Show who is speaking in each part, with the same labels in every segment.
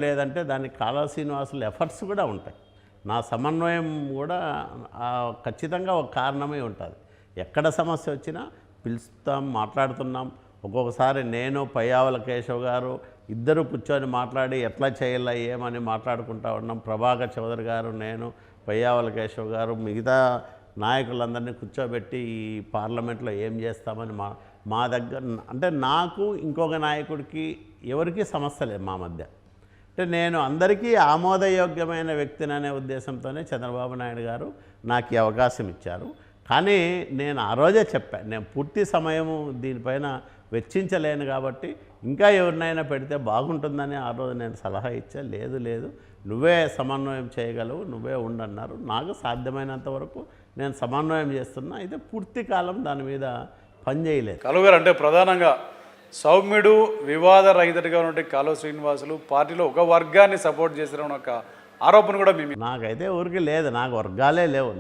Speaker 1: లేదంటే దానికి కాలువ శ్రీనివాసుల ఎఫర్ట్స్ కూడా ఉంటాయి. నా సమన్వయం కూడా ఖచ్చితంగా ఒక కారణమే ఉంటుంది. ఎక్కడ సమస్య వచ్చినా పిలుస్తాం, మాట్లాడుతున్నాం. ఒక్కొక్కసారి నేను, పయ్యావుల కేశవ్ గారు ఇద్దరు కూర్చొని మాట్లాడి ఎట్లా చేయాలా ఏమని మాట్లాడుకుంటూ ఉన్నాం. ప్రభాకర్ చౌదరి గారు, నేను, పయ్యావుల కేశవ్ గారు, మిగతా నాయకులందరినీ కూర్చోబెట్టి ఈ పార్లమెంట్లో ఏం చేస్తామని మా దగ్గర అంటే నాకు ఇంకొక నాయకుడికి ఎవరికీ సమస్య లేదు మా మధ్య. అంటే నేను అందరికీ ఆమోదయోగ్యమైన వ్యక్తిని అనే ఉద్దేశంతోనే చంద్రబాబు నాయుడు గారు నాకు ఈ అవకాశం ఇచ్చారు. కానీ నేను ఆ రోజే చెప్పాను, నేను పూర్తి సమయము దీనిపైన వెచ్చించలేను కాబట్టి ఇంకా ఎవరినైనా పెడితే బాగుంటుందని ఆ రోజు నేను సలహా ఇచ్చా. లేదు నువ్వే సమన్వయం చేయగలవు, నువ్వే ఉండన్నారు. నాకు సాధ్యమైనంత వరకు నేను సమన్వయం చేస్తున్నా. అయితే పూర్తి కాలం దాని మీద పనిచేయలేదు.
Speaker 2: కాలువ గారు అంటే ప్రధానంగా సౌమ్యుడు వివాద రహితుడిగా ఉన్నటువంటి కాలువ శ్రీనివాసులు పార్టీలో ఒక వర్గాన్ని సపోర్ట్ చేసిన ఒక ఆరోపణ కూడా
Speaker 1: నాకైతే ఊరికి లేదు, నాకు వర్గాలే లేవు.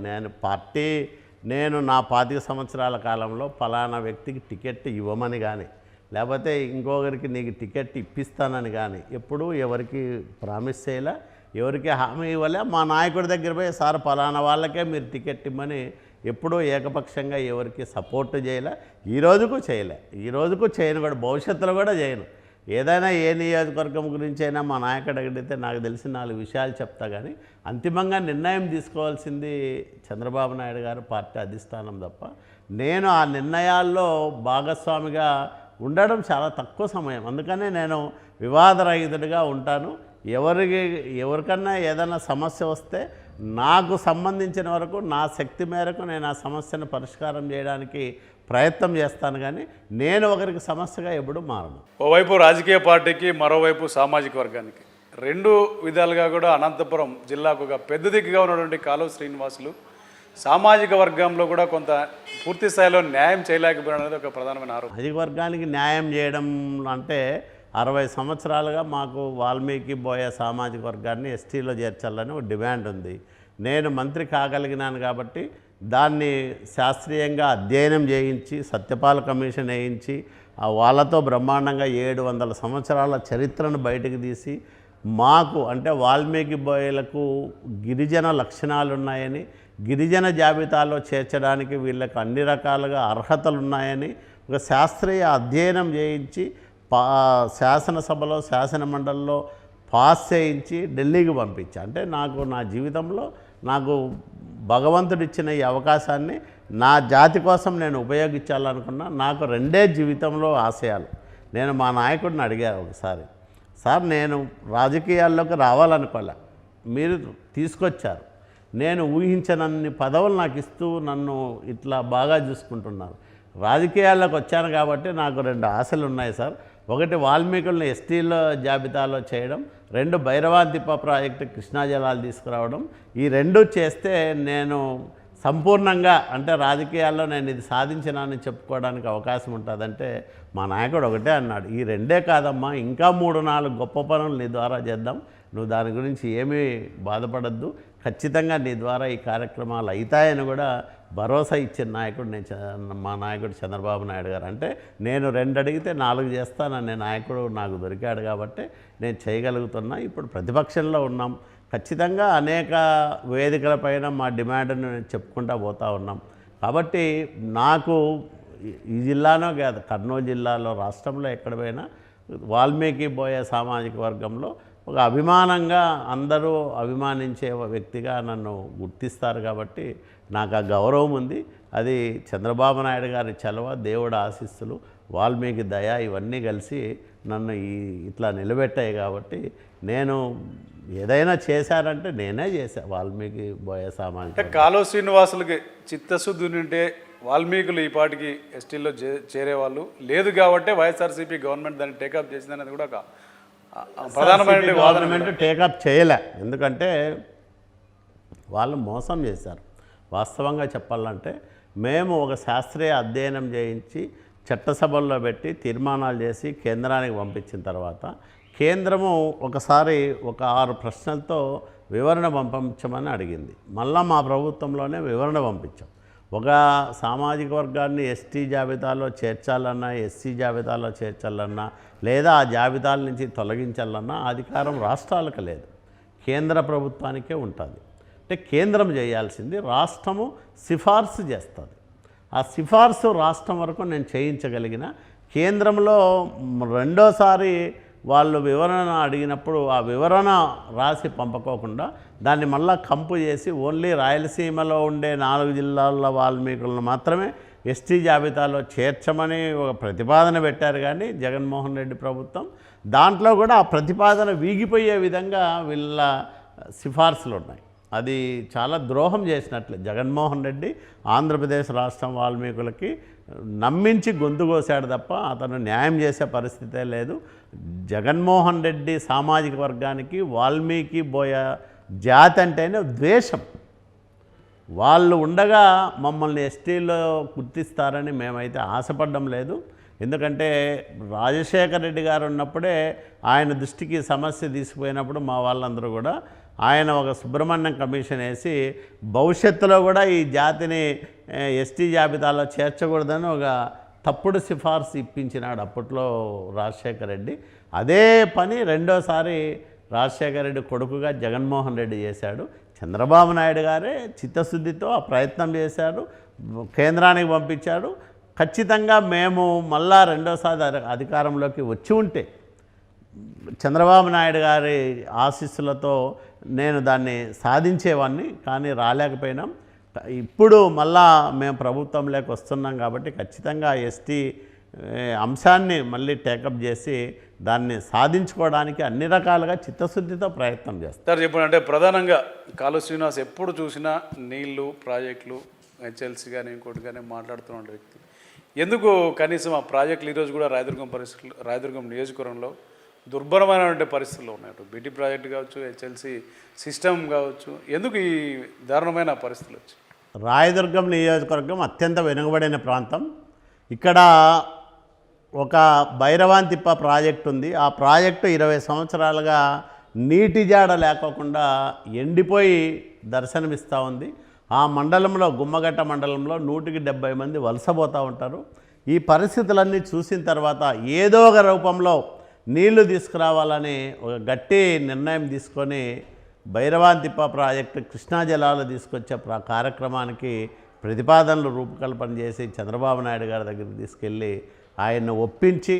Speaker 1: నేను నా 25 సంవత్సరాల కాలంలో ఫలానా వ్యక్తికి టికెట్ ఇవ్వమని కానీ లేకపోతే ఇంకొకరికి నీకు టికెట్ ఇప్పిస్తానని కానీ ఎప్పుడూ ఎవరికి ప్రామిస్ చేయలే, ఎవరికి హామీ ఇవ్వలే. మా నాయకుడి దగ్గర పోయి సార్ ఫలానా వాళ్ళకే మీరు టికెట్ ఇమ్మని ఎప్పుడూ ఏకపక్షంగా ఎవరికి సపోర్ట్ చేయలే. ఈ రోజుకు చేయను కూడా, భవిష్యత్తులో కూడా చేయను. ఏదైనా ఏ నియోజకవర్గం గురించి అయినా మా నాయకుడు అడిగితే నాకు తెలిసిన 4 విషయాలు చెప్తా. కానీ అంతిమంగా నిర్ణయం తీసుకోవాల్సింది చంద్రబాబు నాయుడు గారు, పార్టీ అధిష్టానం తప్ప నేను ఆ నిర్ణయాల్లో భాగస్వామిగా ఉండడం చాలా తక్కువ సమయం. అందుకనే నేను వివాదరహితుడిగా ఉంటాను. ఎవరికన్నా ఏదైనా సమస్య వస్తే నాకు సంబంధించిన వరకు నా శక్తి మేరకు నేను ఆ సమస్యను పరిష్కారం చేయడానికి ప్రయత్నం చేస్తాను. కానీ నేను ఒకరికి సమస్యగా ఎప్పుడూ మారను.
Speaker 2: ఓవైపు రాజకీయ పార్టీకి, మరోవైపు సామాజిక వర్గానికి, 2 విధాలుగా కూడా అనంతపురం జిల్లాకు ఒక పెద్ద దిక్కుగా ఉన్నటువంటి కాలువ శ్రీనివాసులు సామాజిక వర్గంలో కూడా కొంత పూర్తి స్థాయిలో న్యాయం చేయలేకపోవడం అనేది ఒక ప్రధానమైన ఆరోపణ.
Speaker 1: సామాజిక వర్గానికి న్యాయం చేయడం అంటే 60 సంవత్సరాలుగా మాకు వాల్మీకి బోయ సామాజిక వర్గాన్ని ఎస్టీలో చేర్చాలని ఒక డిమాండ్ ఉంది. నేను మంత్రి కాగలిగినాను కాబట్టి దాన్ని శాస్త్రీయంగా అధ్యయనం చేయించి సత్యపాల కమిషన్ వేయించి వాళ్ళతో బ్రహ్మాండంగా 700 సంవత్సరాల చరిత్రను బయటకు తీసి మాకు అంటే వాల్మీకి బోయలకు గిరిజన లక్షణాలు ఉన్నాయని, గిరిజన జాబితాలో చేర్చడానికి వీళ్ళకు అన్ని రకాలుగా అర్హతలు ఉన్నాయని ఒక శాస్త్రీయ అధ్యయనం చేయించి శాసనసభలో, శాసన మండలిలో పాస్ చేయించి ఢిల్లీకి పంపించా. అంటే నా జీవితంలో నాకు భగవంతుడు ఇచ్చిన ఈ అవకాశాన్ని నా జాతి కోసం నేను ఉపయోగించాలనుకున్నా. నాకు 2 జీవితంలో ఆశయాలు. నేను మా నాయకుడిని అడిగాను ఒకసారి, సార్ నేను రాజకీయాల్లోకి రావాలనుకోలే, మీరు తీసుకొచ్చారు, నేను ఊహించనన్ని పదవులు నాకు ఇస్తూ నన్ను ఇట్లా బాగా చూసుకుంటున్నారు. రాజకీయాల్లోకి వచ్చాను కాబట్టి నాకు 2 ఆశలు ఉన్నాయి సార్. ఒకటి వాల్మీకులను ఎస్టీల జాబితాలో చేయడం, 2 భైరవాదిప్ప ప్రాజెక్టు కృష్ణా జలాలు తీసుకురావడం. ఈ 2 చేస్తే నేను సంపూర్ణంగా అంటే రాజకీయాల్లో నేను ఇది సాధించినానని చెప్పుకోవడానికి అవకాశం ఉంటుందంటే మా నాయకుడు ఒకటే అన్నాడు, ఈ 2 కాదమ్మా, ఇంకా 3-4 గొప్ప పనులు నీ ద్వారా చేద్దాం, నువ్వు దాని గురించి ఏమీ బాధపడద్దు, ఖచ్చితంగా నీ ద్వారా ఈ కార్యక్రమాలు అవుతాయని కూడా భరోసా ఇచ్చిన నాయకుడు మా నాయకుడు చంద్రబాబు నాయుడు గారు. అంటే నేను 2 అడిగితే 4 చేస్తాననే నాయకుడు నాకు దొరికాడు కాబట్టి నేను చేయగలుగుతున్నా. ఇప్పుడు ప్రతిపక్షంలో ఉన్నాం, ఖచ్చితంగా అనేక వేదికలపైన మా డిమాండ్ను చెప్పుకుంటూ పోతూ ఉన్నాం. కాబట్టి నాకు ఈ జిల్లానో కాదు, కర్నూలు జిల్లాలో, రాష్ట్రంలో ఎక్కడ పోయినా వాల్మీకి బోయ సామాజిక వర్గంలో ఒక అభిమానంగా అందరూ అభిమానించే వ్యక్తిగా నన్ను గుర్తిస్తారు. కాబట్టి నాకు ఆ గౌరవం ఉంది. అది చంద్రబాబు నాయుడు గారి చలవ, దేవుడు ఆశీస్సులు, వాల్మీకి దయ ఇవన్నీ కలిసి నన్ను ఇట్లా నిలబెట్టాయి. కాబట్టి నేను ఏదైనా చేశారంటే నేనే చేశాను. వాల్మీకి బోయ సామాజిక
Speaker 2: కాలువ శ్రీనివాసులకి చిత్తశుద్ధి ఉంటే వాల్మీకులు ఈ పాటికి ఎస్టీల్లో చేరేవాళ్ళు, లేదు కాబట్టి వైఎస్ఆర్సీపీ గవర్నమెంట్ దాన్ని టేకప్ చేసిందనేది కూడా ఒక ప్రధానమైన
Speaker 1: గవర్నమెంట్ టేకప్ చేయలే. ఎందుకంటే వాళ్ళు మోసం చేశారు. వాస్తవంగా చెప్పాలంటే మేము ఒక శాస్త్రీయ అధ్యయనం చేయించి చట్టసభల్లో పెట్టి తీర్మానాలు చేసి కేంద్రానికి పంపించిన తర్వాత కేంద్రము ఒకసారి ఒక 6 ప్రశ్నలతో వివరణ పంపించమని అడిగింది. మళ్ళీ మా ప్రభుత్వంలోనే వివరణ పంపించాం. ఒక సామాజిక వర్గాన్ని ఎస్టీ జాబితాలో చేర్చాలన్నా, ఎస్సీ జాబితాలో చేర్చాలన్నా, లేదా ఆ జాబితాల నుంచి తొలగించాలన్నా అధికారం రాష్ట్రాలకు లేదు, కేంద్ర ప్రభుత్వానికే ఉంటుంది. అంటే కేంద్రం చేయాల్సింది, రాష్ట్రము సిఫార్సు చేస్తుంది. ఆ సిఫార్సు రాష్ట్రం వరకు నేను చేయించగలిగిన, కేంద్రంలో రెండోసారి వాళ్ళు వివరణ అడిగినప్పుడు ఆ వివరణ రాసి పంపకోకుండా దాన్ని మళ్ళా కంపు చేసి ఓన్లీ రాయలసీమలో ఉండే 4 జిల్లాల వాల్మీకులను మాత్రమే ఎస్టీ జాబితాలో చేర్చమని ఒక ప్రతిపాదన పెట్టారు. కానీ జగన్మోహన్ రెడ్డి ప్రభుత్వం దాంట్లో కూడా ఆ ప్రతిపాదన వీగిపోయే విధంగా వీళ్ళ సిఫార్సులు ఉన్నాయి. అది చాలా ద్రోహం చేసినట్లే. జగన్మోహన్ రెడ్డి ఆంధ్రప్రదేశ్ రాష్ట్రం వాల్మీకులకి నమ్మించి గొంతు కోసాడు తప్ప అతను న్యాయం చేసే పరిస్థితే లేదు. జగన్మోహన్ రెడ్డి సామాజిక వర్గానికి వాల్మీకి బోయ జాతి అంటేనే ద్వేషం. వాళ్ళు ఉండగా మమ్మల్ని ఎస్టీలో గుర్తిస్తారని మేమైతే ఆశపడడం లేదు. ఎందుకంటే రాజశేఖర రెడ్డి గారు ఉన్నప్పుడే ఆయన దృష్టికి సమస్య తీసుకుపోయినప్పుడు మా వాళ్ళందరూ కూడా ఆయన ఒక సుబ్రహ్మణ్యం కమిషన్ వేసి భవిష్యత్తులో కూడా ఈ జాతిని ఎస్టీ జాబితాలో చేర్చకూడదని ఒక తప్పుడు సిఫార్సు ఇప్పించినాడు అప్పట్లో రాజశేఖర రెడ్డి. అదే పని రెండోసారి రాజశేఖర రెడ్డి కొడుకుగా జగన్మోహన్ రెడ్డి చేశాడు. చంద్రబాబు నాయుడు గారే చిత్తశుద్ధితో ఆ ప్రయత్నం చేశారు, కేంద్రానికి పంపించాడు. ఖచ్చితంగా మేము మళ్ళా రెండోసారి అధికారంలోకి వచ్చి ఉంటే చంద్రబాబు నాయుడు గారి ఆశీస్సులతో నేను దాన్ని సాధించేవాడిని. కానీ రాలేకపోయినాం. ఇప్పుడు మళ్ళా మేము ప్రభుత్వంలోకి వస్తున్నాం కాబట్టి ఖచ్చితంగా ఎస్టీ అంశాన్ని మళ్ళీ టేకప్ చేసి దాన్ని సాధించుకోవడానికి అన్ని రకాలుగా చిత్తశుద్ధితో ప్రయత్నం చేస్తాం.
Speaker 2: సార్ చెప్పండి, అంటే ప్రధానంగా కాళూ శ్రీనివాస్ ఎప్పుడు చూసినా నీళ్లు, ప్రాజెక్టులు, హెచ్ఎల్సీ కానీ ఇంకోటి కానీ మాట్లాడుతున్న వ్యక్తి. ఎందుకు కనీసం ఆ ప్రాజెక్టులు ఈరోజు కూడా రాయదుర్గం నియోజకవర్గంలో దుర్భరమైనటువంటి పరిస్థితుల్లో ఉన్నాయి? అటు బీటీ ప్రాజెక్టు కావచ్చు, హెచ్ఎల్సీ సిస్టమ్ కావచ్చు, ఎందుకు ఈ దారుణమైన పరిస్థితులు వచ్చాయి?
Speaker 1: రాయదుర్గం నియోజకవర్గం అత్యంత వెనుకబడిన ప్రాంతం. ఇక్కడ ఒక భైరవాంతిప్ప ప్రాజెక్టు ఉంది. ఆ ప్రాజెక్టు 20 సంవత్సరాలుగా నీటి జాడ లేకోకుండా ఎండిపోయి దర్శనమిస్తూ ఉంది. ఆ మండలంలో, గుమ్మగట్ట మండలంలో 170 మంది వలసపోతూ ఉంటారు. ఈ పరిస్థితులన్నీ చూసిన తర్వాత ఏదో ఒక రూపంలో నీళ్లు తీసుకురావాలని ఒక గట్టి నిర్ణయం తీసుకొని భైరవాంతిప్ప ప్రాజెక్టు కృష్ణా జలాలు తీసుకొచ్చే కార్యక్రమానికి ప్రతిపాదనలు రూపకల్పన చేసి చంద్రబాబు నాయుడు గారి దగ్గరికి తీసుకెళ్ళి ఆయన్ని ఒప్పించి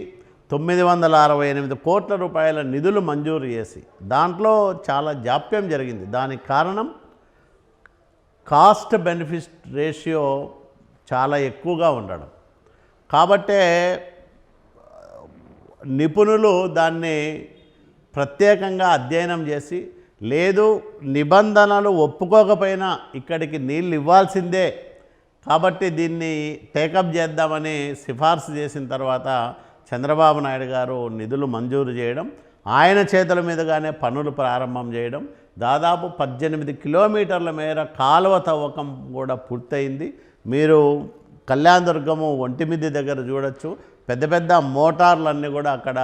Speaker 1: 968 కోట్ల రూపాయల నిధులు మంజూరు చేసి దాంట్లో చాలా జాప్యం జరిగింది. దానికి కారణం కాస్ట్ బెనిఫిట్ రేషియో చాలా ఎక్కువగా ఉండడం. కాబట్టే నిపుణులు దాన్ని ప్రత్యేకంగా అధ్యయనం చేసి, లేదు నిబంధనలు ఒప్పుకోకపోయినా ఇక్కడికి నీళ్ళు ఇవ్వాల్సిందే కాబట్టి దీన్ని టేకప్ చేద్దామని సిఫార్సు చేసిన తర్వాత చంద్రబాబు నాయుడు గారు నిధులు మంజూరు చేయడం, ఆయన చేతుల మీదుగానే పనులు ప్రారంభం చేయడం, దాదాపు 18 కిలోమీటర్ల మేర కాలువ తవ్వకం కూడా పూర్తయింది. మీరు కళ్యాణదుర్గము ఒంటిమిద్ది దగ్గర చూడొచ్చు, పెద్ద పెద్ద మోటార్లన్నీ కూడా అక్కడ